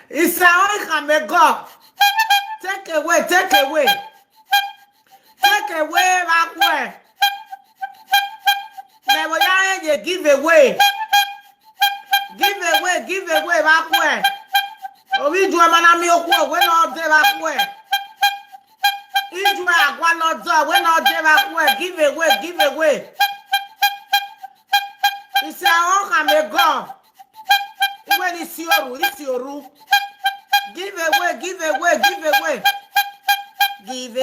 It's a may God. Take away, take away. Take away back where. Never you give away. Give away back where. Oh, we do a man we not there back where. Israel, one not there, we not there back where. Give away. It's a may God. When it's your room. Give away. Give away. Give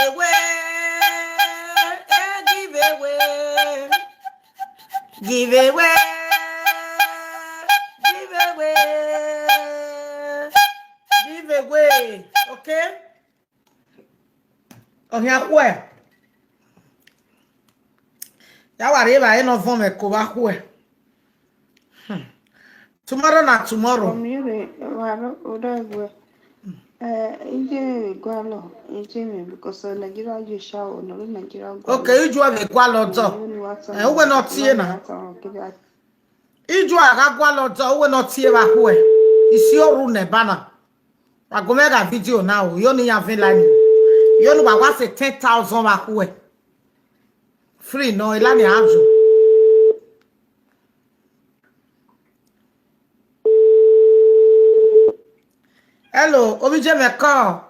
away. Okay? On here where? Yawa no form e ko ba where? Tomorrow not tomorrow. Because Nigeria you show no Nigeria. Okay, you do have a quality. Who will not see na? You do have a quality. Who will not see ba where? It's your room ne bana. I go make a video now. You only have line. You know what say 10,000 ba where? Free no, ilani ajo. Hello, Obije me call.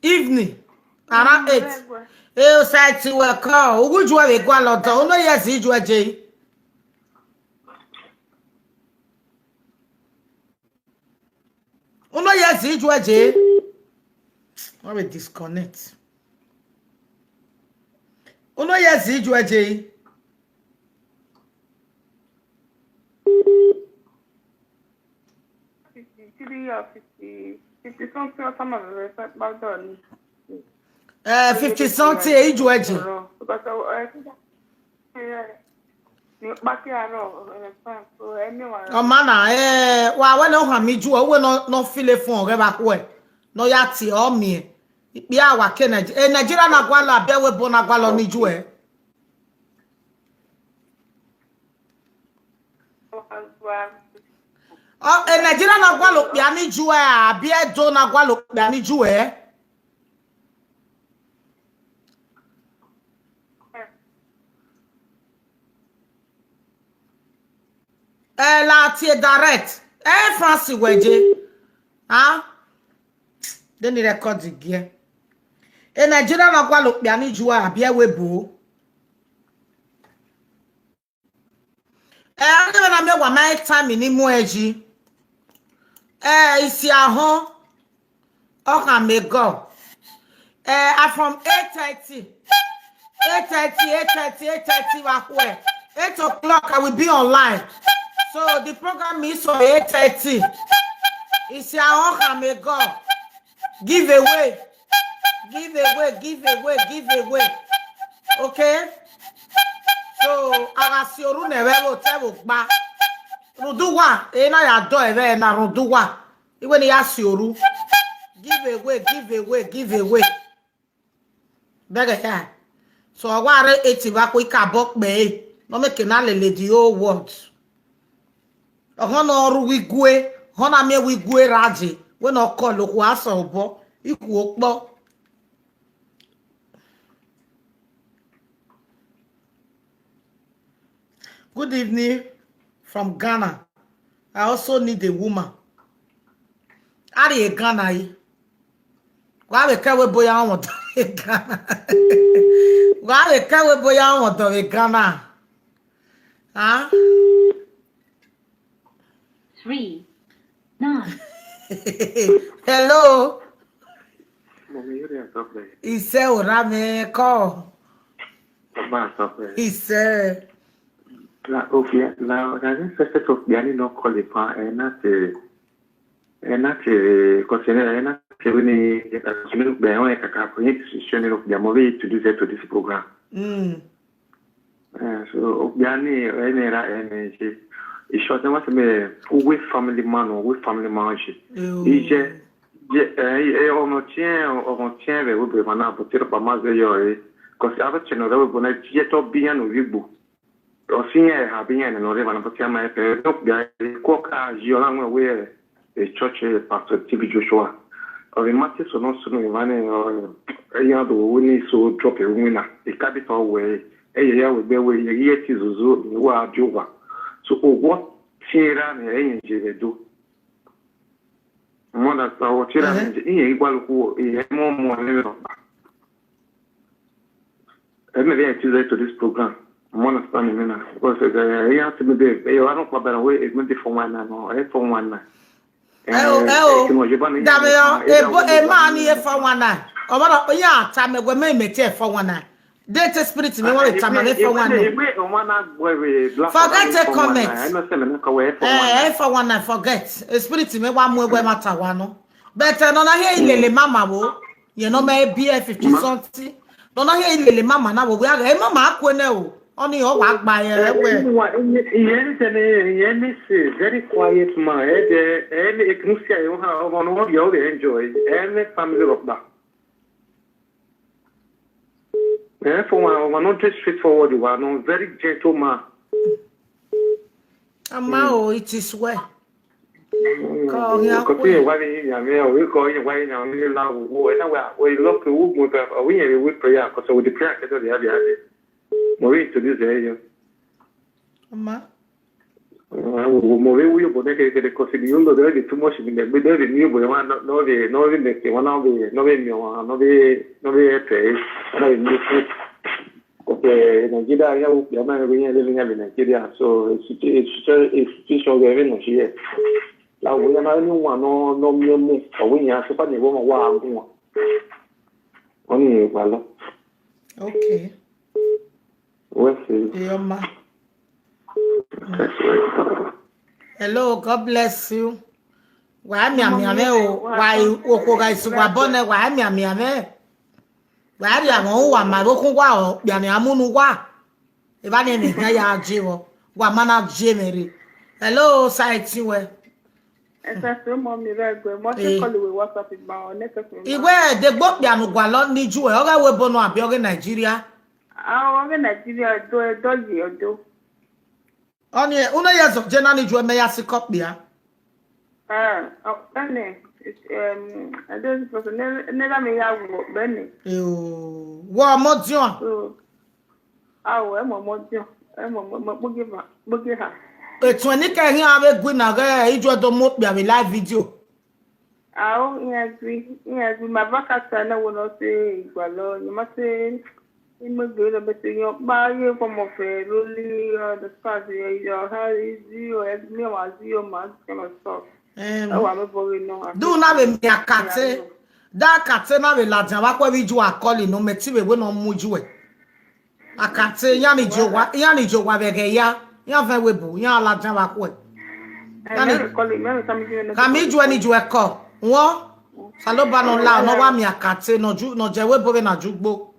Evening. Around 8. Eh, say to a call. Who do we go along? Oh no, yes, you do a J. Oh no, yes, you do a J. I will disconnect. Oh no, yes, you do a J. Fifty something or some of the about done. 50 something, you do a J. Because Oh man, why when no me do we no feel a phone re back where. No yati o me. Bi awa Kennedy. Nigeria na gwala be we bo na gwala ni ju e. Oh, Nigeria na gwala pe ani ju e abi e do na gwala pe ani ju e. La tie direct. Fancy weje. Huh? Then the record again. Nigeria na gwala pe ani ju e abi e we bo. I'm gonna make one my time in Imueji. Isi ahon. Okay, may go. I'm from 8:30. 8:30. 8 o'clock, I will be online. So the program is on 8:30. Isi ahon may go. Give away. Okay? So, Arasioru never tell ba. Ruduwa, na ya do ebe na ruduwa. Iwe ni Asioru. Give away. Bega ya. So, aware eti ba ko ikabok be. No make na lele the whole world. Ohon oru wigwe, hona me wigwe raji. We no call oku asa obo, iku okpo. Good evening from Ghana. I also need a woman. Are you Ghana? Why we can't we boy on Ghana? Why we can't we boy on Ghana? Huh? 3, 9. Hello. He said, "Rame call." He said. Okay, now I first of Biani no call it and not consider not any Bayon decision of the movie to do that to this program. So Biani and it's short and what me with family man or with family man. He just on tien will be one up to Pamazo, because other channel that will go to Bian or Vibu. Osinye habinye na nore bana potia ma epe no bia ko ka jiola nwe we e church pastor TV Joshua o we mati so no ivane ya do woni so drop e wina e capital we e ya we be we ye ti zuzu ni wa ajuwa so ogwo tira na enye jere do mo na sa o tira ni iye igwalu ku e mo le ro e me dey to this program. I'm understanding now because you have to be there. You are not probably away. It's not for one now. It's for one now. Damn, a man here for one night. Or what? Yeah, time we may meet here for one night. Data spirit me want time for one night. Forget the comments. For one night, forget. Spirit me one more matter one. Better no na here lele mama wo. You know me BF 50 something. No na here lele mama na wo. We are mama akwene o. Only your work by very quiet man. Any economia you have on what you enjoy. Any family of that. Therefore, we're not just straightforward. We are not very gentle man. Amao, it is well. Call you we call you why now we love we look to we prayer because we the prayer to the other. Morri to this area. Ma. Morri we bone ke consider no there too much in the middle the new boy no the one of the no pay no new okay Nigeria ya ma we living in Nigeria so it's situation we no here la we na ni one no me o we ya so pa ni wo wa ngun oni wala okay. Hello, God bless you. Why me o? Why oko ga isuwa bone? Why me? Why ya mo wa ma bokun wa o bia ni amunu wa. E ba ni na ya jiwo. Wa mana jemeri. Hello, site we. Esa so mo mi re gbe mo se call we WhatsApp ba o network. Iwe de gbo bia nu gwa lo ni ju e o ga we bono abi o Nigeria. Oge Nigeria do. Onye una yezo jena ni ju me ya sikopia. Bene. I don't suppose never me ya wo bene. Wo mo dion. E mo dion. E mo bugi ha. Etu ani ka hin abe gwi na ga ijo do mo pia me live video. Yes, my vacata na wo no se igwalo, you must say imagine between your buy from of really the stars your hair is you as me was you man kind of stuff. Do na be me akate. Da akate na be lajan wa kwa biju akoli no meti be we no muju e. Akate ya ni jo wa bege ya fa we bu ya lajan wa kwa. Kami ju ani ju e ko. Won saloba no la no wa mi akate no je we bo be na jugbo.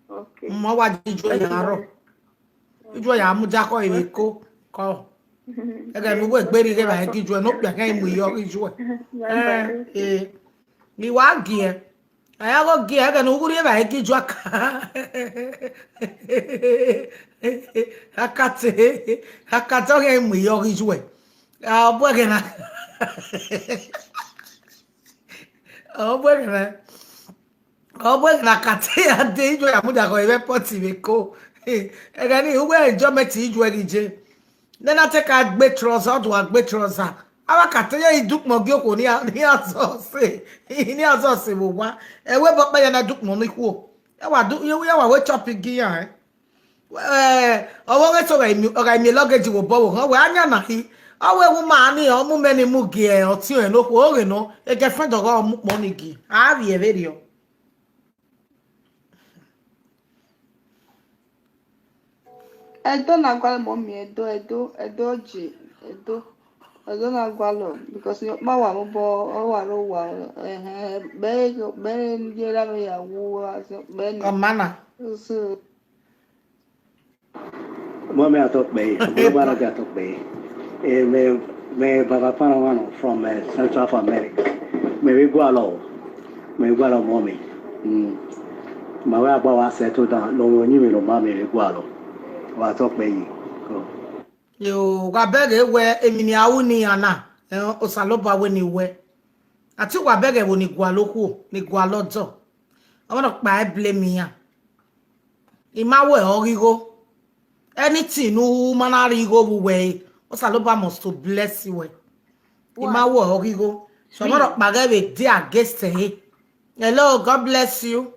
Okay. Mo wa jijo ya ro. Ijo ya mu ja ko ire ko. Ega mi wo gberi ke ba ki jo no pia kan mu yo ijo. Ni wa gi e. Aya go gi ega no guri ba ki jo aka. Akate ke mu yo ijo e. Bo ke na. Bo na kate ade ijo ya mu da ko ebe poti me ko. Ega ni uwe enjo meti ijo erije. Then I take a great trouser to a great trouser. Our cataya is Duke Mogoko near say, near us, one. And we but by an Duke Momico. I do you are wait up in gear. I want to I may luggage will bow. How are you? Our woman, or many mugi or two and look, oh, you know, a girlfriend of all money. I have a video. Edo na gwalo mommy edo na gwalo because ma wa mo bo o wa ro wa be ndi la me ya wo be ni Mana so mommy atok be bara ga atok be me baba pana one from Central America me gwalo mommy ma wa ba wa settle down lo ni me lo ma me gwalo wa talk be Yo, wabege we emini awuni ana. Osaloba we ni we. Ati wabege wo ni gwaloku, ni gwalodo. I want to buy blame me. Ima we origo. Anything no manarigo we. Osaloba must to bless you. Ima we origo. So I want to buy we dear guest he. Hello, God bless you.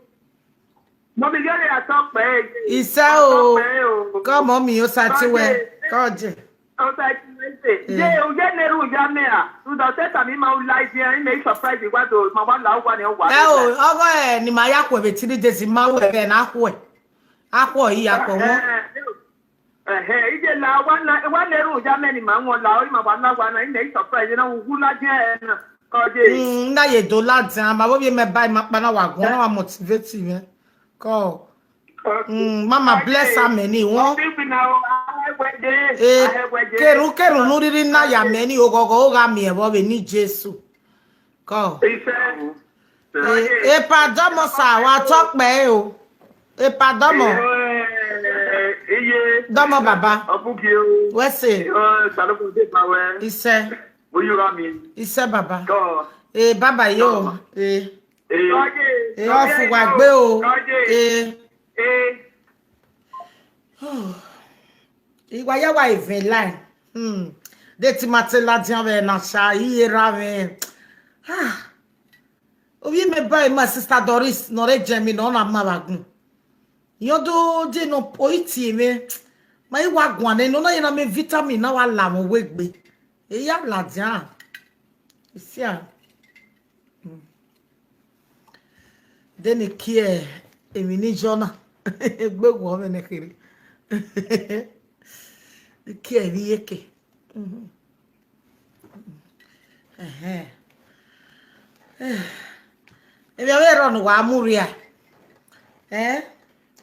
Mommy, get it. I talk bad. He said, oh, come on, me, Osatiwe. God. Yeah, you get Neru Jamea. You don't tell me my life here. You make surprise. You want to my one love one. Oh, ni maya kwa betini desi mawe be na akwe. Akwo yi akwo won. Ije la one Neru Jamea ni ma won la ori ma one love one. You make surprise. You know who la je na. Koje. Na ye do la dan ma bo bi me buy ma pa na wa gon na wa motivate me. Ko. Mama bless her many won. Keru no riri na ya many ogogo ga mi e bo be ni Jesu. Ko. Pardon mo sa wa talk pe o. Pardon mo. Domo baba. We say. Ise. Ise baba. Baba yo. Ofu wa gbe o. Iwa ya wa even line. De ti matela dian ve na sha ira me. Obi me buy my sister Doris no re jemi no na mabagun. Yodo je no poiti me. Ma iwa gwan no na ina me vitamin na wa la mo wegbe. E ya la dian. Isi a. Deni kie emi ni jona. Egbe wo me ne kiri. Kie vi eke. Ebi awero no wa muria.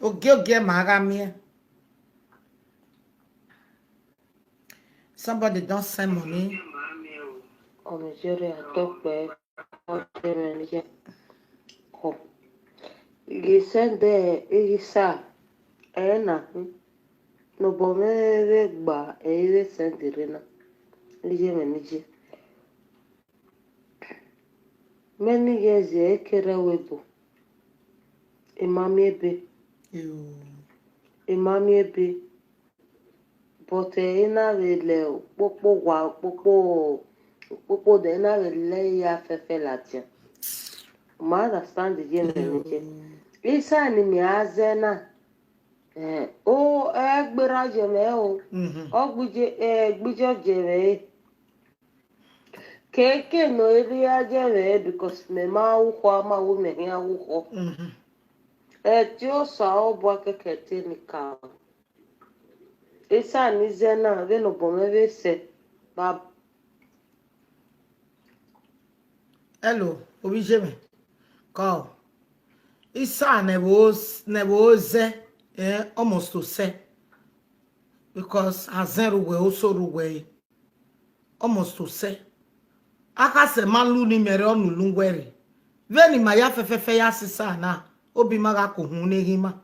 Oge maga mi. Somebody don't send money. Nigeria tope Nigeria. Gisende isa ena no bomere gba ere sendirena nije menije many years ekere webo imami ebe but ina le popo de na le ya fefe latia ma understand the game menije isa ni mi azena o egbera jeme o gbuje jere keke no area jere because me ma ukwa ma wo me ya ukwo ti o sa o bo keke technical isa ni zena ve no bo me ve se ba. Hello obi jeme call isa nebo ze almost to say because azeru we also ruwe almost to say aka se manlu ni mere onu lungwere veni ma ya fefefe ya sisa na obi maga ko hun ne hima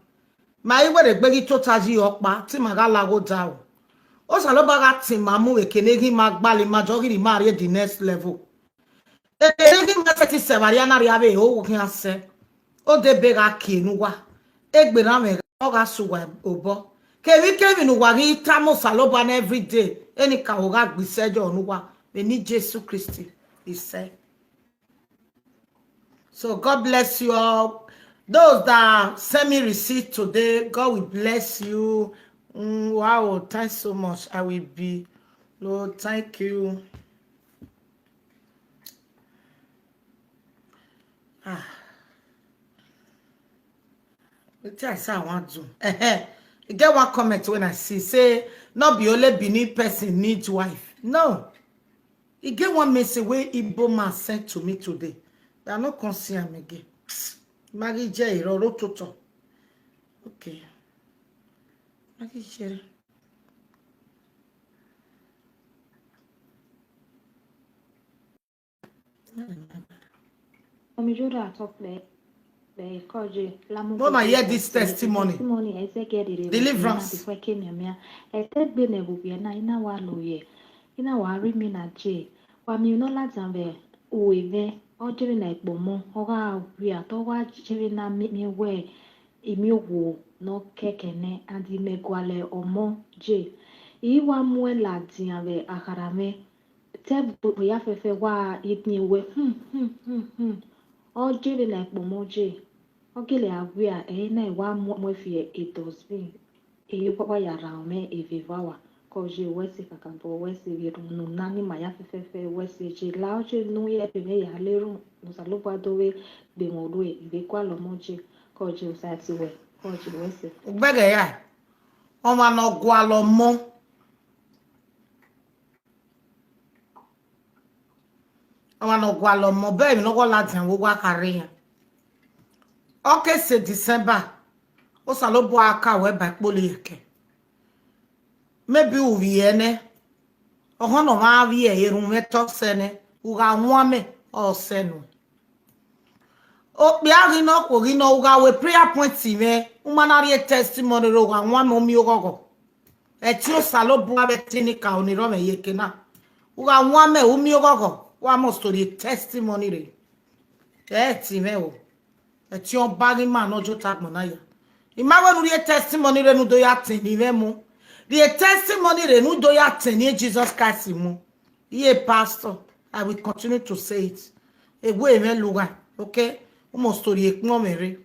ma iwere gbegi to taji opa ti maga lago dawo o sa lo baga ti mamu ekene hima gbali majority ma re the next level ekene hima se ti se mariana ri abe o wo kin ase o de bega kinuwa egbera me oga suwa obo Kevin wagi tamo saloba every day any ka oga gbisejo onuwa we need Jesus Christ he said. So God bless you all. Those that send me receipt today, God will bless you. Wow, thanks so much. I will be Lord, thank you. What I say I want to. You get one comment when I see say not be only Benin person needs wife. No. You get one message where Igbo man sent to me today. They are not concerned again. Maggie J. Rorototo. Okay. Maggie J. Omijura talk play. When I hear this testimony, deliverance. Ina wari mi na je wa mi no la zambe uwe o jere na ikpomo o ga wi ato wa jere na mi we emi wo no kekene andi me gwale omo je iwa mu la diave akarame te bo ya fefe wa ipin we o jere na ikpomo je o gele awi a na wa mu fi edosbi wa ya ra me evivawa koje wesi kakambo wesi viru no nani maya fefefe wesi je laoje no ye peme ya leru no salopa dowe be modwe ibe kwa lo moje koje usati we koje wesi Ugbege ya. O ma no gwa lo mo. O ma no gwa lo mo be mi no go la tin wo gwa kare yan. Okay, c'est December. O salopo aka we ba pole yeke. Maybe uviene ohono ma vie yerun meto sene uga nwame o senu o biari no ko ri no uga we prayer point me umanari testimony ro uga nwame omi ogogo e ti o salobu abe tinika oniro me yekena uga nwame omi ogogo wa mo story testimony re e ti me o e ti o bari ma no jo tap na ya imawe nu ri testimony re nu do ya tin ni me mu. The testimony renu do ya teni Jesus Christ mu. Ye pastor, I will continue to say it. Egwe me luga, okay? Umo story ekmo mere.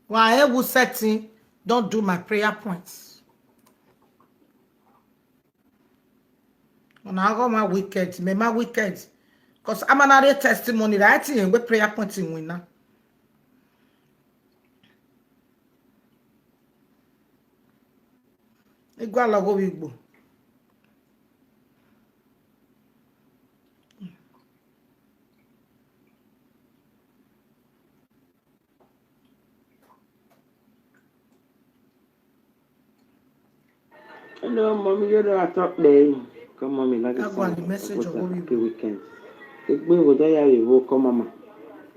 Why I will setting, don't do my prayer points. When I go my wicked, my wicked. Because I'm another testimony that I think we prayer points in winner. Igwa logo Igbo. Hello, mommy. You know I talk there. Come, mommy. Like I got the message of the weekend. The boy was there. You will come, mama.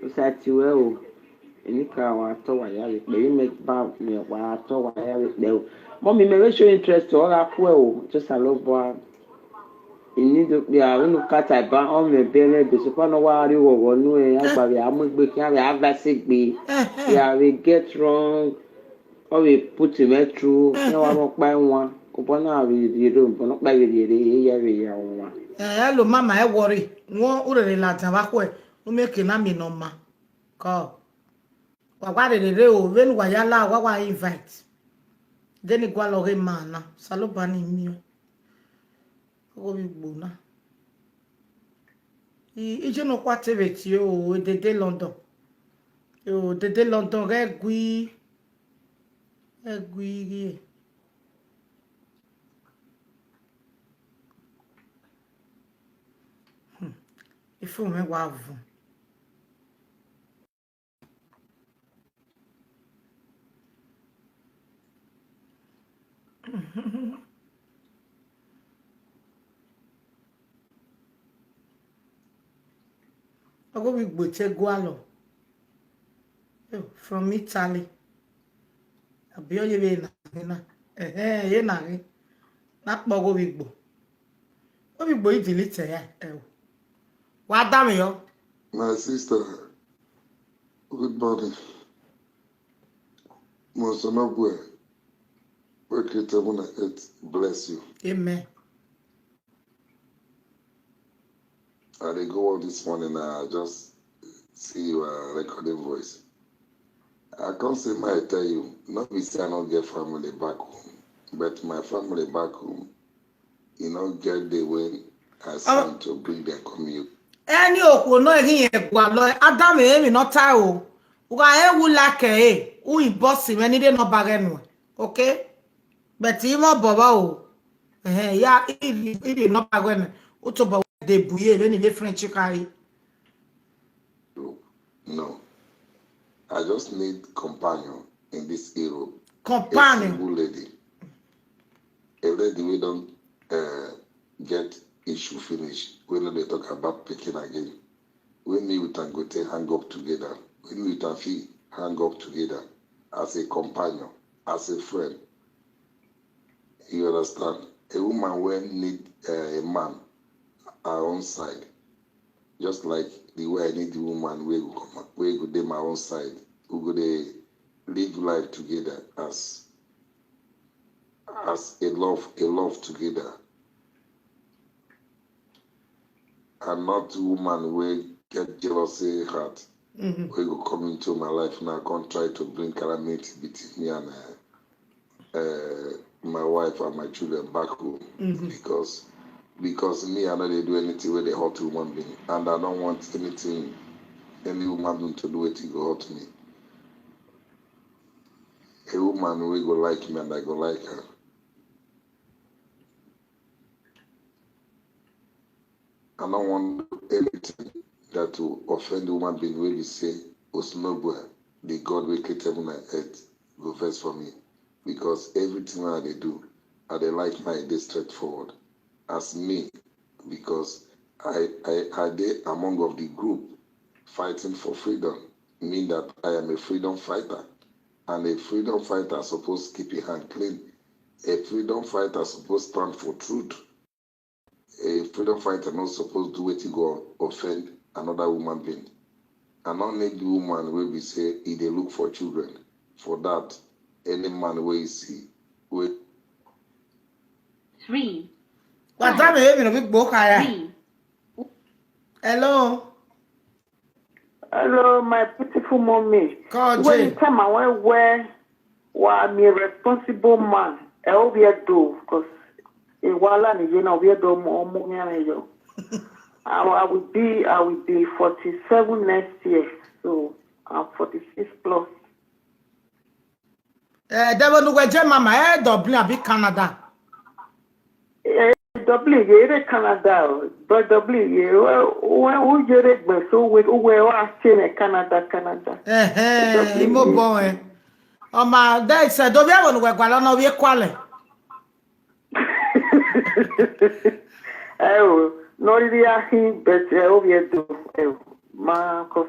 You said you will. Any car wa to wa yare. Maybe make bad me wa to wa yare there. Mommy, may show interest to all our poor. Just a little boy. You need to be a little cat. I ban on the belly. Be super no worry or no. I must be carry. Have that sick be. Yeah, we get wrong. Or we put him through. No, I won't buy one. Upon we room, but not by the hello, mama, I worry. One ure la tabakwe. Umeke na mi no ma. Ko. Wa de o ven wa yala wa invite. Then igwa lo re mana. Saloba ni mi. Ko bi gbona. Ije no kwa TV ti o dede London. O dede London re gui. Egui. If you me wavu. I go with Boche Gualo from Italy. I be all you na. Ye na ni. Na pogo with Bo. What we boy delete ya? What damn you? My sister, good morning. Monsanabwe, bless you. Amen. I did go out this morning. I just see your recording voice. I can't say my tell you. Not be say I don't get family back home, but my family back home, you know, get the way I sent to bring them commute. Any okwo no ehin egwa lo Adam emi no ta o. Uga ewu like u boss me ni de no bagenu. Okay? But imo boba o. Ya it no bagenu. Utoba de buye be ni French carry. No. I just need companion in this Europe. Companion. A single lady. A lady we don't get it should finish. When they talk about picking again. When me with Dangote hang up together. When me with Afi hang up together as a companion, as a friend. You understand? A woman will need a man our own side. Just like the way I need the woman we go dey my own side. We go dey live life together as a love together. And not woman will get jealousy heart. We go come into my life now, come try to bring calamity between me and my wife and my children back home. Because me, I know they do anything with a hurt woman being, and I don't want any woman being to do it to go hurt me. A woman will go like me and I go like her. I don't want anything that will offend the woman being when we say, Osnobua, the God will create heaven and earth, go first for me. Because everything that they do, and they like my day straightforward. As me, because I did among of the group fighting for freedom, mean that I am a freedom fighter. And a freedom fighter supposed to keep your hand clean. A freedom fighter supposed to stand for truth. A freedom fighter not supposed to do it to go offend another woman being. And not need the woman where we say if they look for children. For that, any man where you see. 3. What time is it? Big book, 3. Hello. Hello, my beautiful mommy. Call When Jay. you tell my where I'm a responsible man, I will be a do because while I'm be a do I will be 47 next year, so I'm 46 plus. Devil no way, Mama. Dublin, a big Canada. Dublin, you're Canada, but Dublin, who you're so with who are in Canada. Imo boy. Oh my, they said, don't you want to go on over quality? Oh, no, really, but over do, Marcos.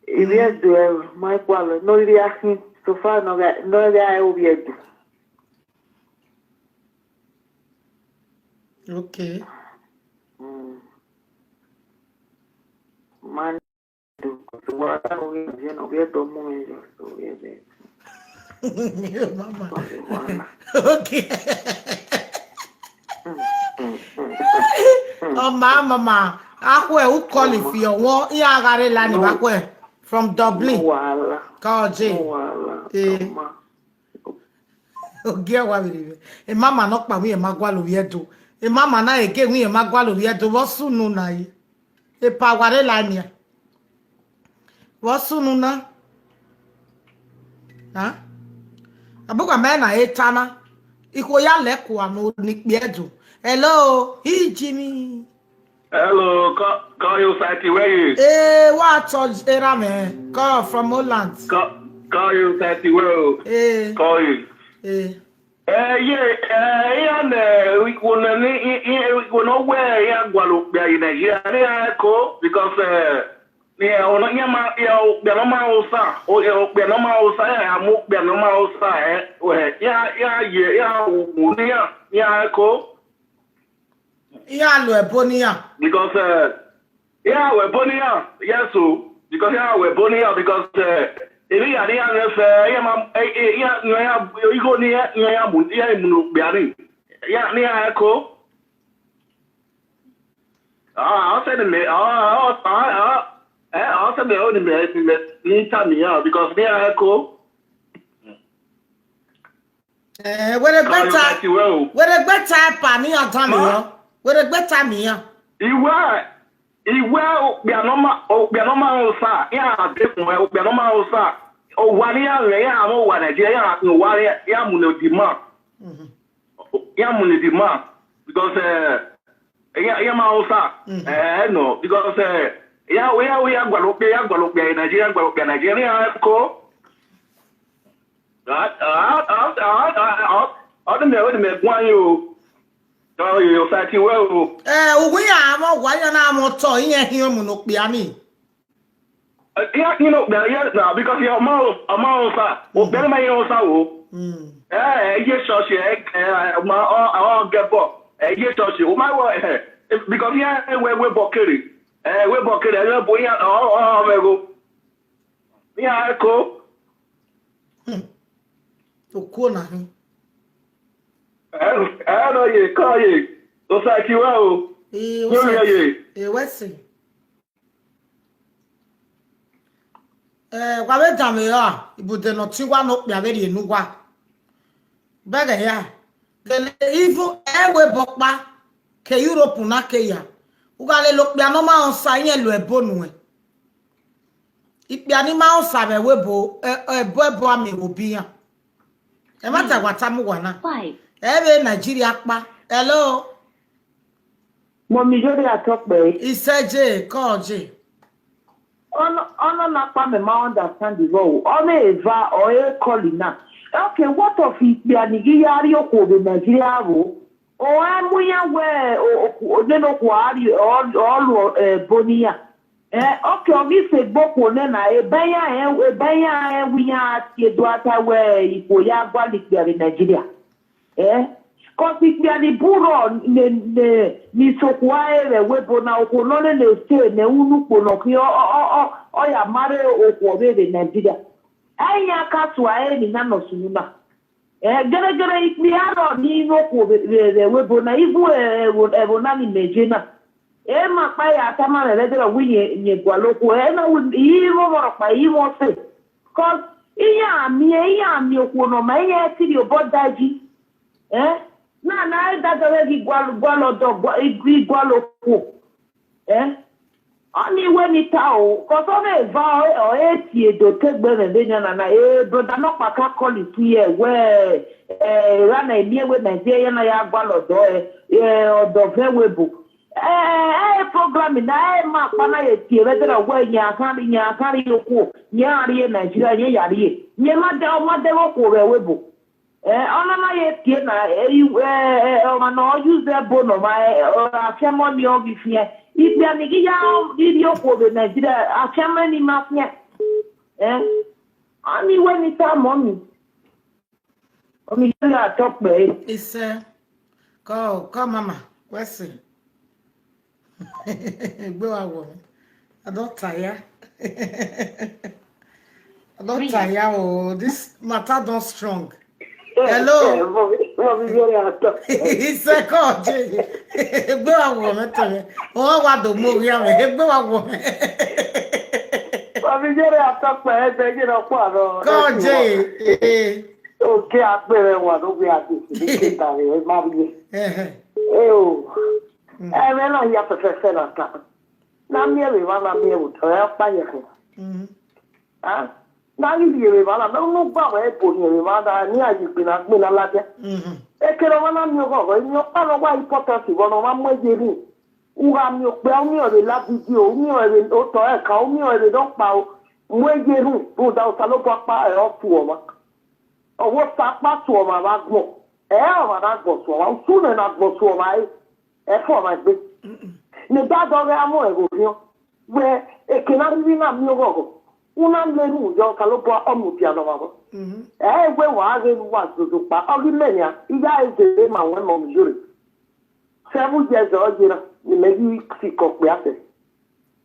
If you do, my quality, no, really, so far, no, over do. Okay. Man, what are we don't so Mama. Okay. Oh, mama. Akwe, who call if you want? Yeah, I got it, Lani, Akwe. From Dublin. Call Jay. Ogia wa biribe. E mama no pa wi e magwa lo yedo. E mama na ege wi e magwa lo yedo wo sunu na yi. E pa ware la nia. Wo sunu na. Ha? Abuga me na e tana. Iko ya leku anu ni piedu. Hello, hi Jimmy. Hello, call you Sati, where you? What era me? Call from Holland. Call you Sati, where? Call you. Yeah, and we will know where you go in Nigeria, because yeah, on Yama, Yanoma Osa, or Yanoma Osa, Yanoma Osa, yeah, we're Bonia. Because, we're Bonia, yes, so, because, we're Bonia, because, if you are you go near Echo. I'll send me. I'll send the only me because near Echo. Where a better Pammy or Tommy? Where a better me? You were. Iwe Bianoma Osa, ya different Bianoma Osa, or 1 year, ya no one, ya no one, Yamuno demand. Yamuno demand, because Yama Osa, no, because we are Guadalupe, Nigeria, co. I don't know what to make one you. Oh, you say well. We are why I'm not toying him no piani. Yeah, you know, now because you're a mouse, or better my own soul. Yes, I'll get bored. Yes, my word, because we're bokeri. We're bokeri, I don't boy, oh, yeah, I go. To corner him. I know you, call you. Looks like you are. What's it? Wabe jame ya, ibude no tiwa no piaveri enuwa. Bega ya. Then even ewe bokpa ke Europe na ke ya. Ugale lo pia no ma onsa yen lo ebonu e. Ipia ni ma onsa be webo ebo ami obi ya. E mata gwata mu wana. Ebe Nigeria pa. Hello. Mommy jode atokbe. Iseje koje. Ono na pa me ma understand the role. Ono eva or e calling. Okay, what of it be anigiyari okobe Nigeria ro? O amuya we o neno kwari all bonia. Okay, omi se boko na ebenya wiya ti do ata we ipo ya gba ni Nigeria. Cause if you are the buro ni sokwa ere webo na okolole le se ne unu pono ki o ya mare okwo be de Nigeria. Anya ka to aye ni na no sununa. Gere ikpi aro ni okwo be webo na ivu ebo na ni mejena. Ma pa ya tama le de winye nye gwaloko na ivo moro pa ivo se. Cause iya mi okwo no ma iya ti obodaji. Na that gi gwalo do gwalo ko ani we ni ta o ko so me va o eti do tegbe re de na brother no pa ka call it here we rana emi we Nigeria na ya gwalo do odo ve webu program na ma pa na eti re de we nya kan yoko nya ri Nigeria nya yari nye ma de ko re webu na ye tie na no use the bono ma afemo ni ogifie ibia ni ya di okobe Nigeria afemo ni mafie ani when it am mommy omi ya talk be is go mama question gbe wa wo I don't tire oh this matter don't strong. Hello. It's a coach. Go on, oh, what the movie? Go on. Okay, I better one. We are this. Oh, I mean, I have to say that. Now, merely one of me would help by you. Na ibi mala no ba we po ni mala ni ayi pe na la je kero wana mi go ni o pa lo wa important wono ma mo je ni ura mi o pe o mi o le la video mi o le o to e ka o mi o le do pa o mo je ru o da o sa lo pa e o tu o ma o wo sa pa tu o ma ba gbo o ma da gbo tu o ma su na gbo tu o ma e fo ma gbe ni ba do re amo e go fi o we e ke na ri na mi o go una leru yo kalopo omupia no babo we wa ge wa zuzu pa ogimenya iya eze ma won mo mjuri 7 years old jira ni meji siko pe ase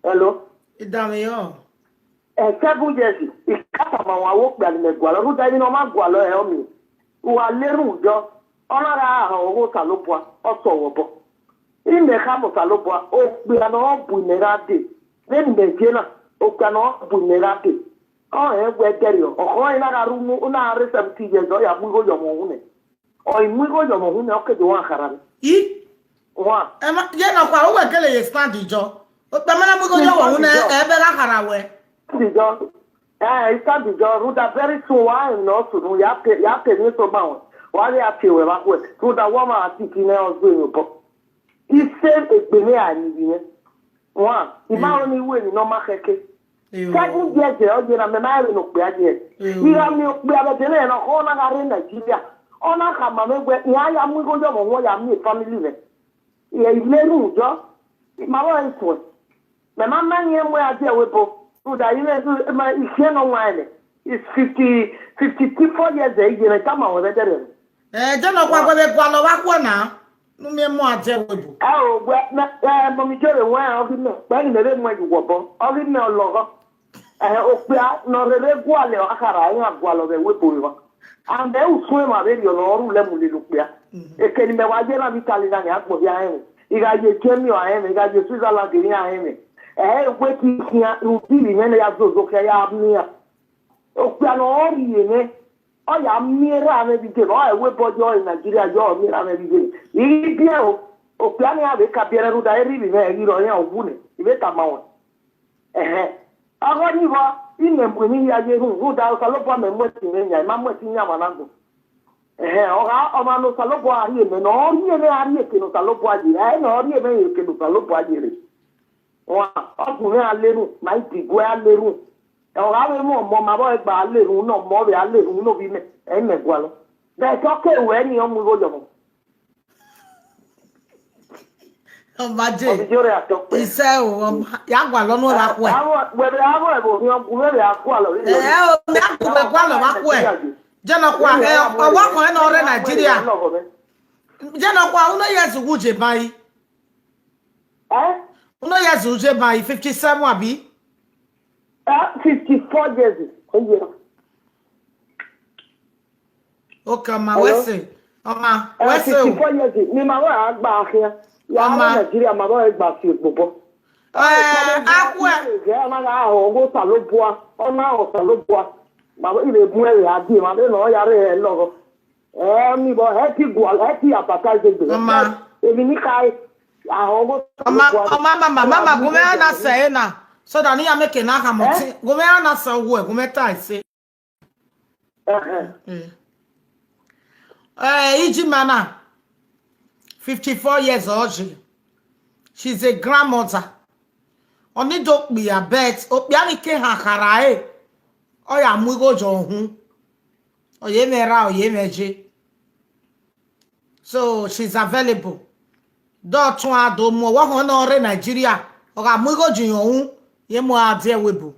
hello idame yo 7 years ikata ma wa wo pe ni megwa lo da ni no ma gwa lo e omi wa leru yo ona ra ha owo kalopo o so wo bo ime ka mo kalopo o pe na o bu ne ra de ni mejena okano bunerate egwe gerio ina garu mu na re 70 years o ya mugo yo mo hune o mugo yo mo hune o ke do akara wa ye na kwa o kele ye stand jo o pe mana mugo yo mo hune e be la kara we jo stand jo ruda very soon wa no so ya pe ni so ba wa le api we ba we ruda wa ma ati ki na o zo yo bo ise egbe ni ani yen wa imawo ni we ni no ma keke 7 years o jira me ma no pe aje ira mi o pe abe le no ona ga re Nigeria ona ka ma me gwe ya mu go yo mo ya mi family le ye ileru jo ma wa nso me ma ma nye mo ade webo so da ile so ma ise no wane is 54 years age na kama wo dere jeno kwa kwa be kwa lo wa kwa na no me mo ade webo o gbe na mo mi jore wa o bi me pa ni mere mo ju wobo o bi me ologo okpia no rere gwa le akara ya gwa lo be webo yo ande usu ma be yo no ru le mu le lukpia ekeni me wa je na vitali na ya gbo ya en iga je kemi o en iga je Switzerland ni ya en we ti ya rubili ne ya zo ke ya mia okpia no ori ne o ya mira me bi je o webo jo in Nigeria jo mira me bi je iri bi o okpia ne ya be ka biere ru da iri bi me iri ro ya obu ne ibe ta ma won agoni wa ine mbuni ya je hu da salopo me mweti nya ma mweti nya manango oga o ma no salopo ari me no ri me ari ke no salopo ari no ri me ke no salopo ari wa okunrin aleru ma idigo aleru oga we mo ma bo gba aleru no mo be aleru no bi me me gwa lo da to ke we ni o mu go lo Omaje ise o ya gwa lo no la ku e webe abo e bo ni o ku le akwa lo o me ku be gwa lo ba ku e je no kwa o wa ko na ore Nigeria je no kwa uno yesu guje bai uno yesu guje bai 57 abi 54 years okay ma wese oma wese 54 years ni ma wa agba akia ya ma Nigeria ma ba gba fi popo akwe je ma ga ho go salobua ona o salobua ma ba ile bu e ya di ma be no ya re lo mi bo he ti gwa he ti apata je de mama ebi ni kai a ho go mama go me na say na so that ni ya make na ka mo ti go me na say wo e go me tai say iji mana 54 years old. She's a grandmother. Oni do be a bet. Opia ni ke hakara e. Oya mugo johu. Oye mera oye meje. So she's available. Do tun ado mo wa ho na ore Nigeria. Oga mugo johu. Ye mo ade webu.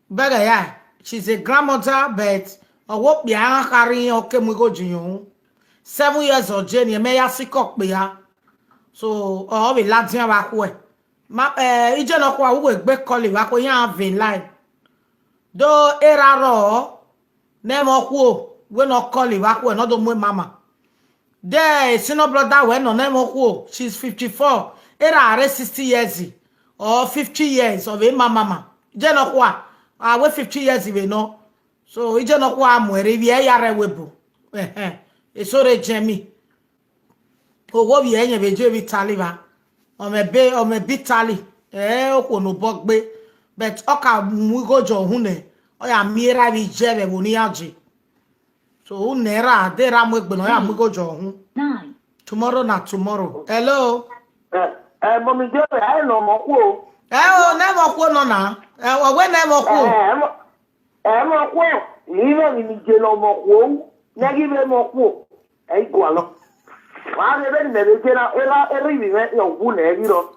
Bega ya. She's a grandmother but owo bia hakari oke mugo johu. 7 years old Jenny me ya sikok pe ya so o be ladian wa ku e ma ije no kwa wo gbe call wa ko yan vin line do eraro ne mo ku we no call wa ku e no do mo mama there sino brother we no ne mo ku she's 54 era 60 years or 50 years of a mama ije no kwa we 50 years we no so ije no kwa amwere bi e yare webu esore jemi owo bi enye beje bi taliba o me bitali okwo bogbe but oka mu gojo hune o ya mira bi jebe woni aji so unera dera mu egbe no ya mu gojo hu tomorrow na tomorrow hello mommy jore ai no mo ku o na mo ku no na we na mo ku mo ku ni no ni je no mo ku nagi be mo ku ai gwalo wa be ne be jena era ibi me yo wu na ero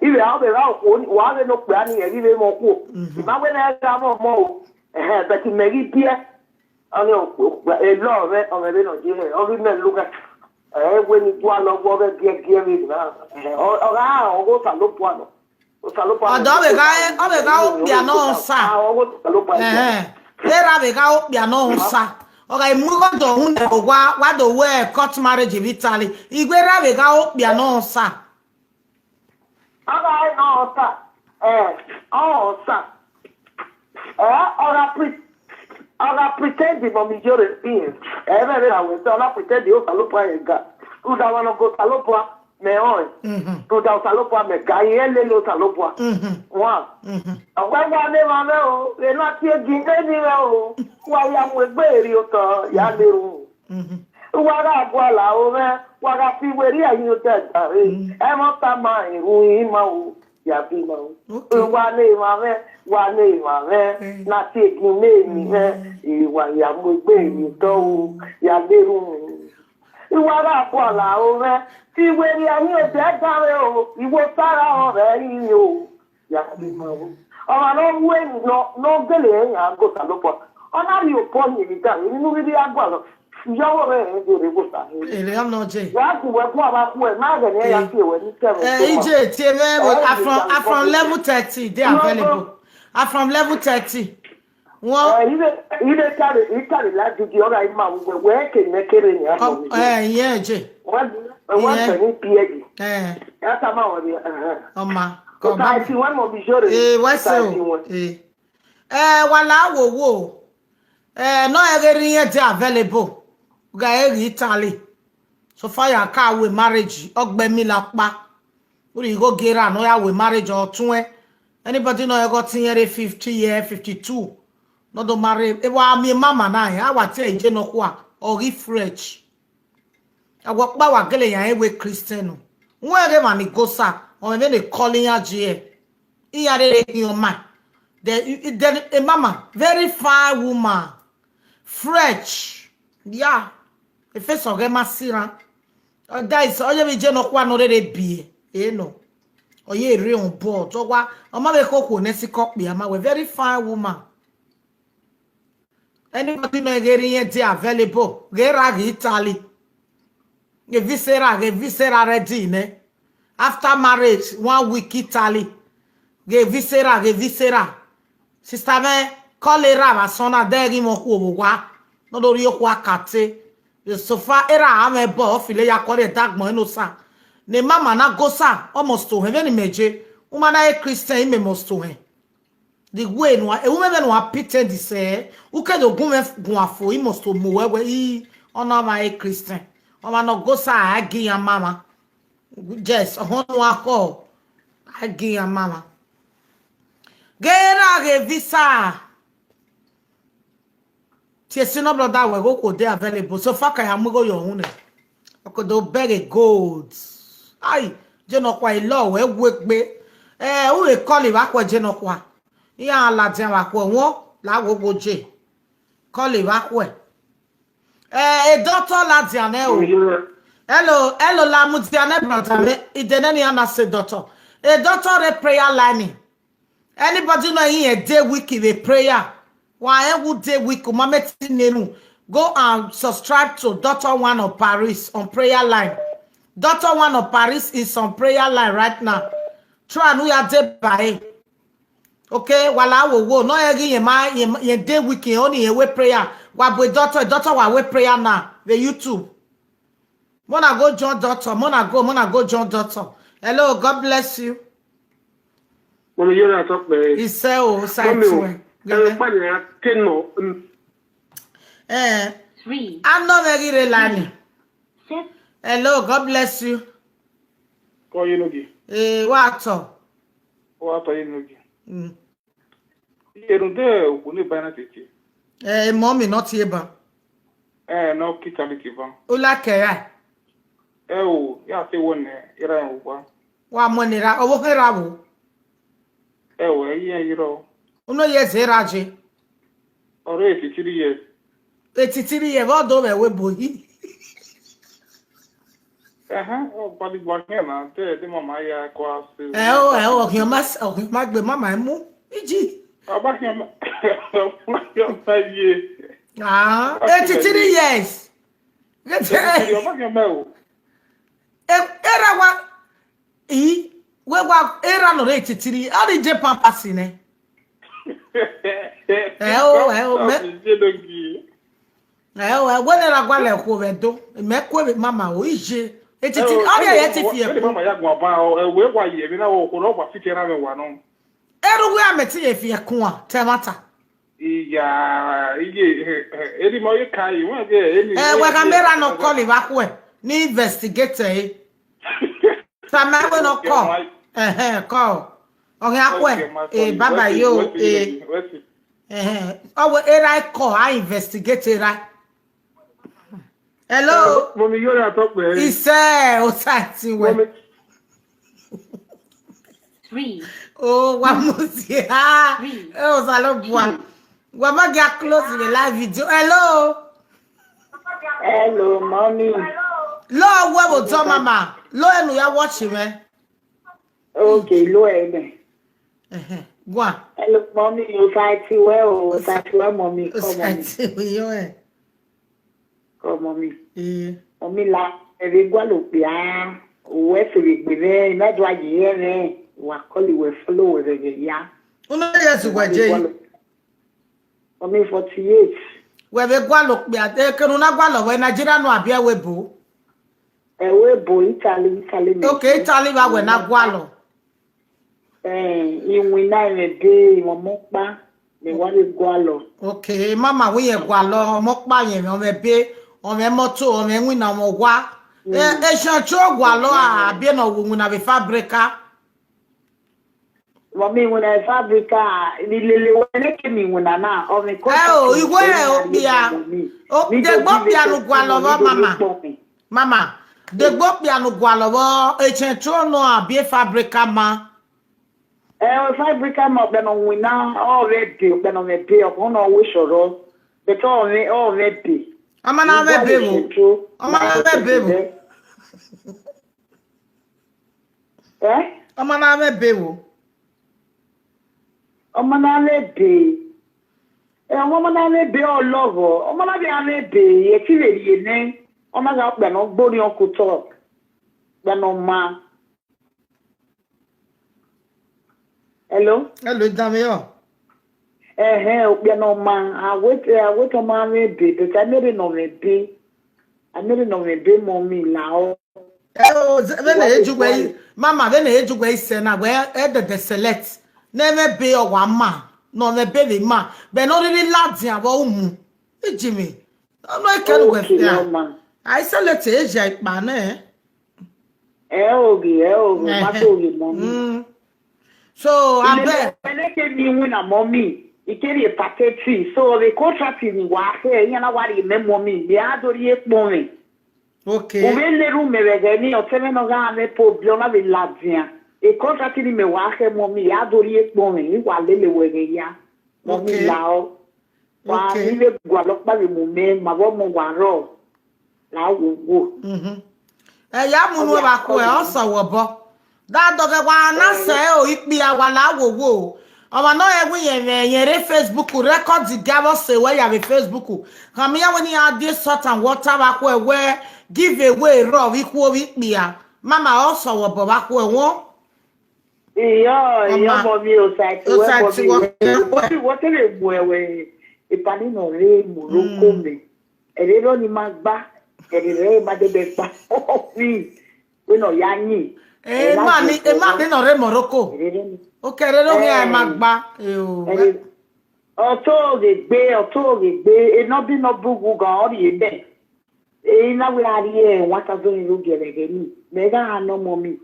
ibe a be ra ku wa be no pe ani eri be mo ku ma we na ga mo but me gi pie ani o e lo be o me be no je o bi me luga we ni gwalo wo be gie mi na o ga o go sa lo puano o sa lo puano o be ga o bia no sa era be ga o bia no sa okay mugo do hun wa do we court marriage in Italy igwe rabe ga o bia no sa aga no sa sa ora pretend mo mi jore pin be na we so na pretend o salopo ga tu da wano go salopo me on tu da salopo me ga yele lo salopo wa wa ne ma me o le na ti ginge ni re o wa ya mu egbe ri o to ya le ru wa ra gwa la o me wa ga fi we ri ayin o te da e mo ta ma iru yin ma o ya bi ma o wa ne ma me na ti ginge ni me wa ya mu egbe ri to o ya le ru Iwara Bola over. See where you are here, that Dario. You will start out there, you. Yakimawo. I don't wait, no, Billy, I'll go to look for. On how you point me down, you know, really, I'm going to. Ele am no J. What work where Margaret and EJ, I'm from level 30. They are available. I'm from level 30. Well, either carry like the other man where can make it in your yeah, J. One PhD. That's a man. Oh, ma. I see one more be sure. What's so? While I will, no, everything is available. Gaeri Italy. So fire car with marriage. Ogbe mi la pa. You go get no ya with marriage or 20. Anybody know you got 50 year, 52. No do marry. E wa mi mama na ya wa te je no kwa or refresh. Agwa pa wa gele yan we Christian. Where man go sa or even they calling ya je. Iya re your man. Then a mama, very fine woman. Fresh. Yeah. If it's a masira, guys, all you be no kwa no re be, no. Or ye re on board. So what? Ama be koko nesi copy. Ama we very fine woman. Anybody know getting it available? Get Italy. Get visera ready, ne? After marriage, 1 week Italy. Get visera. Sister me, call it raba sona degi mo kuwa. No do rio kwa kate. The sofa era ame bo file ya kole dagmo no sa. Ne mama na go sa almost to heaven imeje. Umana e Christian ime must to him. The way no e woman no pity di say, u ke do gun gun afo imo to mo wewe I ona ma e Christian. Oma no go sa agi ya mama. Yes, on wa ko agi ya mama. Gera ge visa. Tiesi no brother we go dey available. So far can you go your own. I could do beg gold. Ai, je no kwa ilo we gbe. Who we call it back je no kwa. Ya la je wa kwa won la go je. Call it back we. A doctor la diane o. Hello la mu diane brother me. Idene ni ana say doctor. A doctor a prayer line. Anybody know here day week the prayer? Why would day week go and subscribe to Dr. One of Paris on prayer line. Dr. One of Paris is on prayer line right now. Try and we are day by. Okay, while I will go. No, ye day week only a way prayer. What with doctor wa way prayer now. The YouTube. Mona go John Doctor. Mona go John Doctor. Hello, God bless you. Mommy, you're not talking. It's so side. 3. I'm not very related. 6. Hello, God bless you. Call you Nogi. What? What are you Nogi? You don't dare only by that. Mommy, not here, but. No, Kitalikiva. Ula Kera. Oh, yeah, say one. Era. Wa money, over here. Oh, yeah, you know. Uno yes, Raji. Already 3 years. 83 years old, over we boy. Oh, but it's working now. The mama, yeah, class. You must, be mamma, mo. Iji. About him. 83 years. Era wa. We wa era no 83. How did you pass in it? When I go le ko vedo, me ko be mama o ije. Etiti, o ya yeti fie. Mama ya gwa ba o we wa ye mi na wo ko ro gwa fikira me wa no. Eru we ameti ye fie ko a, temata. Iya, edi mo ye kai, won ge eni. We camera no call e back we. Ni investigator e. Sama we no call. Call. Okay, akwe. Baba yo oh, I call, I investigate it. Hello. Mommy, you're not talking. He said, oh, 3. Oh, what was it? Oh, Salobua. Wama get close in the live video. Hello. Hello, mommy. Lo we to mama. Lo enu ya watch me. Okay, lo ene. Go on. Hello, mommy, you fight well, mommy. Come on. Come mommy. Mommy la ebe gwa lo pia. We fi gbe na do aye re. Wa call we follow we ya. Uno yesu gwa je. Mommy 48. We be gwa lo pia te kenu na gwa lo we Nigeria no abia we bo. We bo Italy. Okay, Italy ba we na gwa lo. Iwin na de mompa me wa le gwa lo. Okay, mama we ye gwa lo mompa yen o me be o me moto o me win na mo wa. Shancho gwa lo a bi na wo na be fabrica. Mommy when I fabrica ni lele wele ke mi wona na o me ko. Iwe o bia. O de gbo bia no gwa lo mama. Mama, de gbo bia no gwa lo shancho no a bi fabrica ma. Fabrica mo be no wina already be no me be o no we soro. But already. Amana we be mo. Amana we be mo. Amana we be mo. Omana lebe omana lebe ologo omana bi lebe ye ti le ye ne omaga gba no gbori okuto gba no ma. Hello Damio. Gba no ma awet oma lebe but I made no lebe mommy la o. Mama then ejugwe se na we the select. Never be a one man, no the baby man, but not really lads in our own. Jimmy, I'm not kind with you. I select a man, eh? So I bet. I let me win a mommy. It can be a packet tree. So the contract in Wake, you know what you remember me. The other year morning. Okay. When the room me or 7 of them, for Biona with lads. E contract ni me wa ke mommy ya dori epo mi wa lele wege ya mommy lao wa ni le gwa lo pa mi me ma bo mo wa ro la wo ya munu ba ko e o so wo bo da do ke wa na se o ipi awa la wo o ma no e wi yen Facebook record the gabo se we ya be Facebook kam ya woni ya dey salt and water ba ko e we give away raw wi ko wi pia mama o so wo bo ba ko e won. Mommy, what a way. Ìpàdé náà rè Morocco mi. Èrè ló ni máa gbá. Èrè rè máa dé bẹ̀ pa. Fi pé náà yá yìn. Má ní náà rè Morocco. Ó kéré ló ní ẹ̀ máa gbá. Ọ̀tọ̀ lè gbé. Iná bí náà búgu gan ọ́ rí bẹ́ẹ̀. Iná wí àrí ẹ̀ wọ́n ta sóyún ló gẹ̀rẹ̀gẹ̀ ní. Mẹ́gà àná mọ́ mi.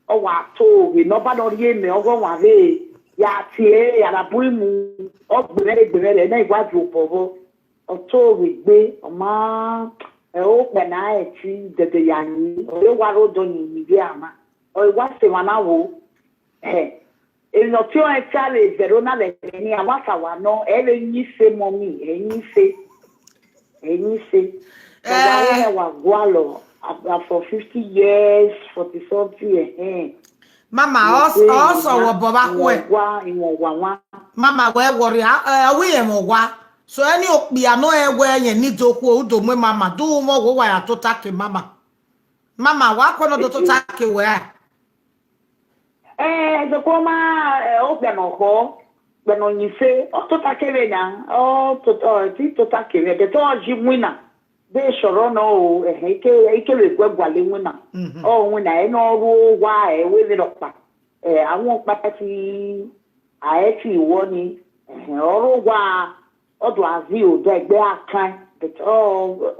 Owa to we no ba do ye me ogo wa re ya tie ya la bui mu ogbere na igwaju bobo o to we gbe o ma o pe na e ti dede ya ni o le wa ro do ni mi bi ama o wa se wa na wo e no ti o e chale zero na le ni awa sa wa no e le yin se mommy yin se wa gwa lo for 50 years, 40 something, Mama, also, Mama, where worry, we am wa. So any be a no where you need to go to my mama, do more wire to take mama. Mama, what can I to take where? The coma open or hole, when on you say, oh, to take it now, oh, to take it, the dog you winner. They sure no, eke le gwale wina. Oh, wina e no ro wa e we le dopa. Awon patati aeti woni oro wa odo azi o do egbe akan but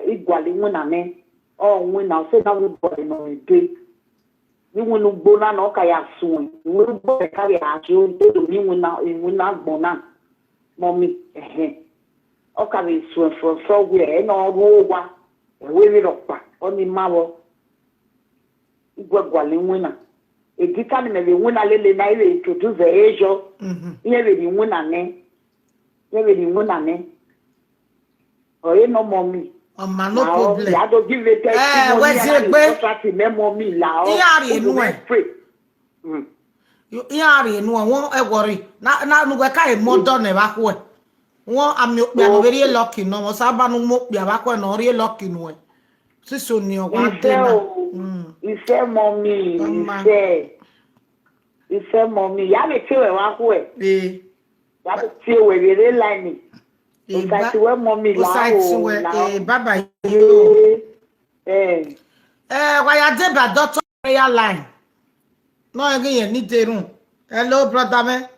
igwale wina me. Wina se na we boy no e ni wonu gbona na ka ya sun. Ni boy ka ya ajo do ni wina gbona. Mommy Okabe so we no ruwa we ri ropa oni mawo igwagwale nwina edika ni me nwina lele na ile introduce ejo ihe be nwina ne oye no mommy man, no problem. I don't give a testimony. Where's it, babe? Yari no won e worry. Na no we kai modo ne ba ko. Won am yo pe no very lucky no mo saba no mo pe ba ko no very lucky no. Siso ni o wa de na. Ife mommy, ife mommy. Ya be ti we wa ko e. Ya be ti we re line. O sa ti we mommy la o. O sa ti we baba yo. Wa ya de ba doctor prayer line. No, again, need the room. Hello, brother, man.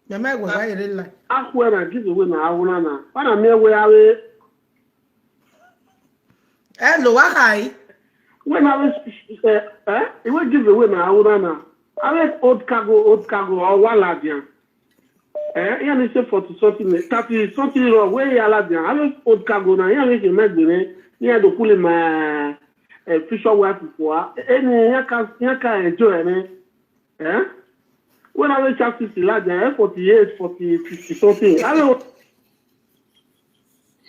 The man was I really like. I give away my own. What am I way? Hello, hi. When I was, it will give away my own. I was old cargo, or Walladian. Yeah, say 40 something, 30 something where you are. I was old cargo now. Yeah, you make the near the pull my. Official work before any yaka enjoy me when I was chapter 48 40 50 something I don't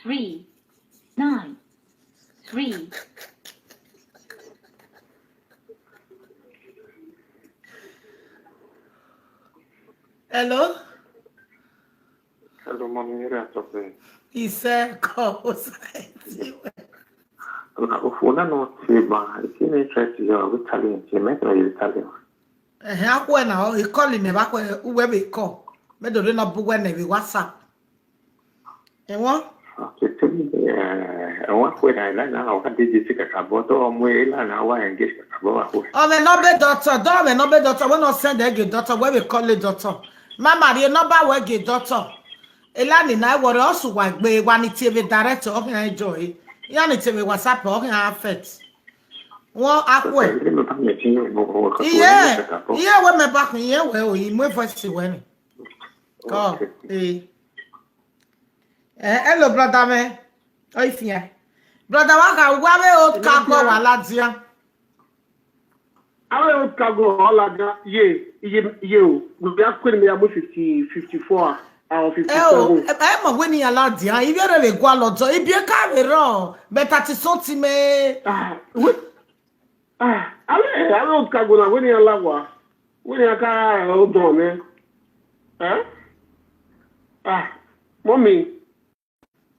3 9 3 Hello, mommy, you're talking. He said, "Call." Ufuna no tiba, ikini interest yo Italian, meto Italian. Akwe na o call me back we be call. Me do na bugwa na be WhatsApp. Won? Okay, won kwe na o ka DJ sika ka boto o mu ila na wa engage ka bo wa ko. O me no be doctor, do me no be doctor, we no send the doctor, we be call the doctor. Mama, the number we get doctor. Elani na wore osu wa gbe wa ni TV director of enjoy. Yani tebe WhatsApp o kan affect won akwe yeah we me back here we o imo voice we ni ko hello brother me o ifia brother wa ka we o ka go wa ladia I will cargo all that ye o we are queen me about 54 mo we ni aladia ibi ere le gwa lojo ibi e ka re ro beta ti so ti me I will cargo na we ni alagwa we ni aka o don me mommy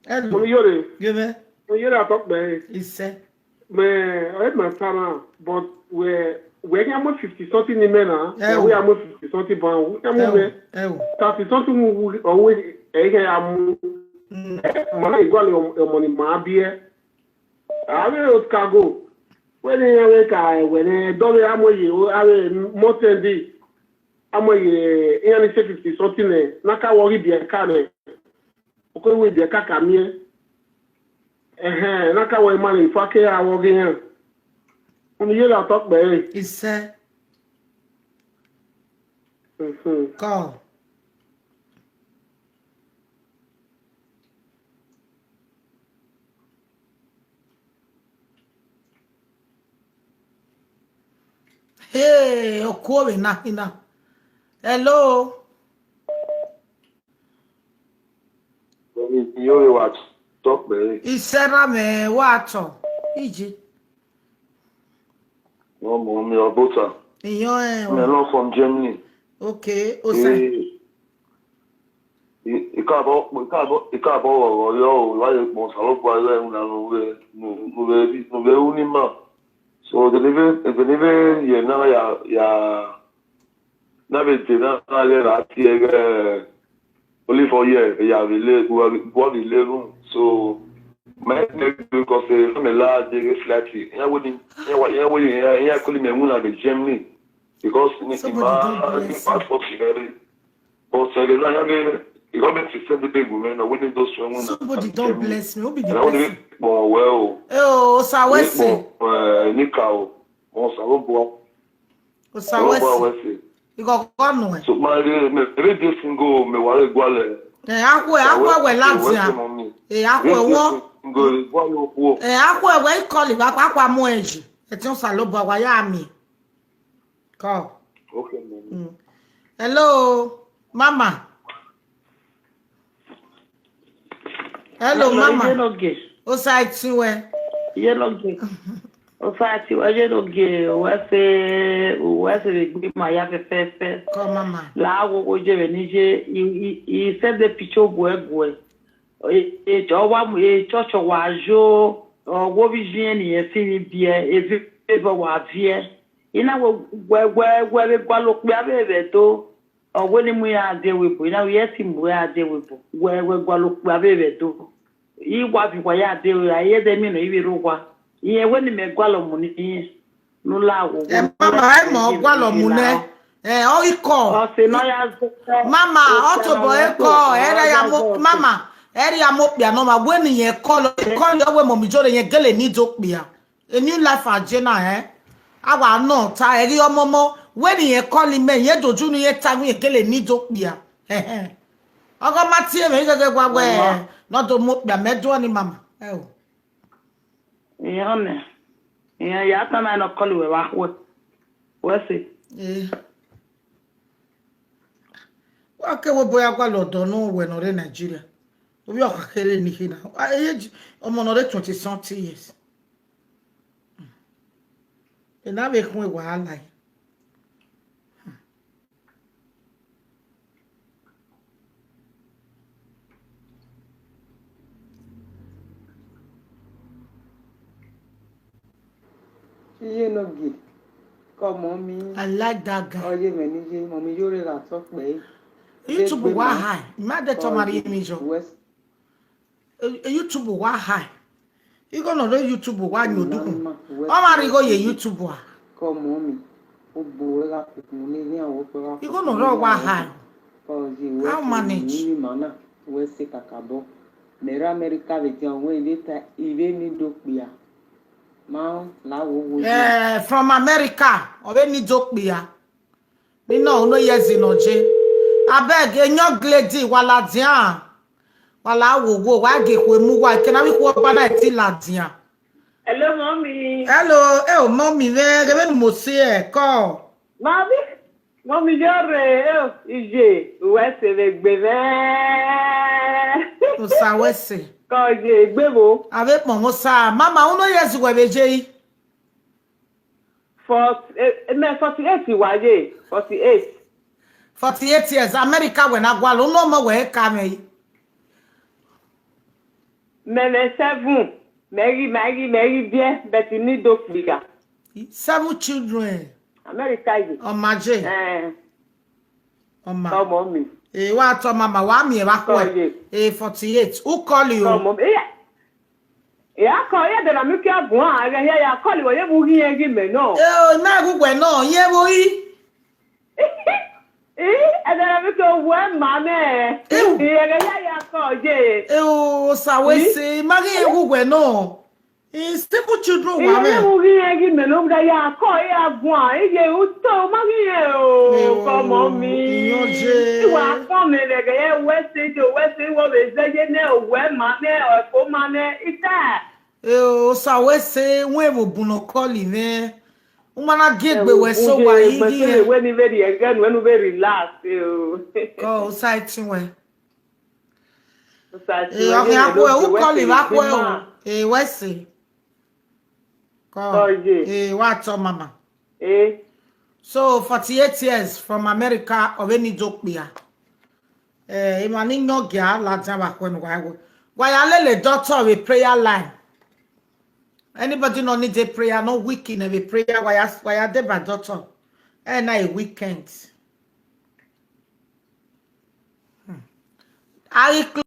mommy yore give me yore talk be ise me I my sana but we am 50 something in mena we am 50 something ban we am me 30 something always am mana igual o money ma bie ave o cargo when you ka when do am ye o ave motendi am ye yan 50 something na ka wori bie ka ne o ko we bie ka ka mie na ka wo mani fa ke a wori yan on y la talk be ise call hey okore na ina hello you what talk be isera me wato iji no mommy or butter Iyon from Germany. Okay, o say Ikabo yo like mo salo pa le na no ve unima. So the live ye na ya na be tena na le la tie only for year ya vile go vile room. So my because from a large flatty. Yeah, calling me Muna the Germany because passport but you got to send the big women or winning those women. Somebody don't bless me. Who be the blessing? Well, Sawesi. Nikao. Sawesi. You got one. So my radio single me wale gwale. Akwe we latia. Akwe wo. Akwe we call it akwa mo eji. Etin salobo wa ya mi. Call. Okay. Hello, mama. Hello, mama. Osati we. Yeloge. Osati we yeloge. Wese gbe ma ya fefe. Come mama. La wo je be ni je he said the picture boy. E jo wa mu e church wa jo wo vision ni e fini bie e wa vie. Ina wo be gwa lo pe abebe to owo ni mu ya de wepo ina we esi mu ya de wepo we gwa lo pe abebe to igwa bi kwa ya de aye de mi no ibi rugwa iye we ni me gwa lo mu ni no la wo mama ai mo gwa lo mu ne o iko o se no ya mama o to bo iko ere ya mo mama ere ya mo pia no ma we ni yen ko lo we mo mi jore yen gele ni do pia a new life agena awa no ta eri omomo when he call him yen doju ni yen ta yen gele ni do pia ogo mati e me gege gwa we no do mo pia mejo ni mama o yone ya ta na no call we wa we se wa ke wo boya kwa lodo no we no re Nigeria obi o kakere ni hina age omo no re 20 something years ena be kun e wahala Yeloge. Come mommy. I like that guy. Oh ye me ni je mommy yore ra so pe. YouTube wa high. Ma de to mari mi jo. YouTube wa high. You gonna know YouTube wa nyodu. O mari go ye YouTube wa. Come mommy. O bo ra ku ni ni awo pe ra. You gonna know wa high. How manage? Ni mana we se kakabo. Mera America le jan we ile ni do pia. Ma la wo from America obe ni dokpia mi no no yezi no je abeg enyo gledi wala dia wala wo wa ge ko mu wa kena wi ko ba na ti la dia. Hello mommy. Hello mommy ve mo se e ko mommy jore ije wese le gbe ve o sa wese ko je gbebo ave mo sa mama uno yezi we beje for 48 waye 48 years America we na gwa lo no mo we ka me mele 7 Mary bien but you need to figure 7 children America is omaje oma mommy wa to mama wa mi e ba ko 48 who call you mom ya call ya de na mi ki agun ara ya call wo ye bu ri egi me no na gugwe no ye bo yi de na mi ko wo ma me ya call je o sa we se ma ge gugwe no simple children wa me ye bu ri egi me no da ya call ya agun ye o to ma ri ye o ko mommy wa ko me le ge ye we se wo be ze ne o we ma me o ko ma ne ita o sa we se won e bu no call me umana gegbe we so wa yi we ni very again when we relax o sa ti we o sa ti we o call me back we we se ko wa to mama so 48 years from America obeni dokpia imani nyogia la jaba kwenu wa ya lele doctor we prayer line. Anybody no need a prayer, no weekend a prayer. Why are they by doctor? And a weekend. I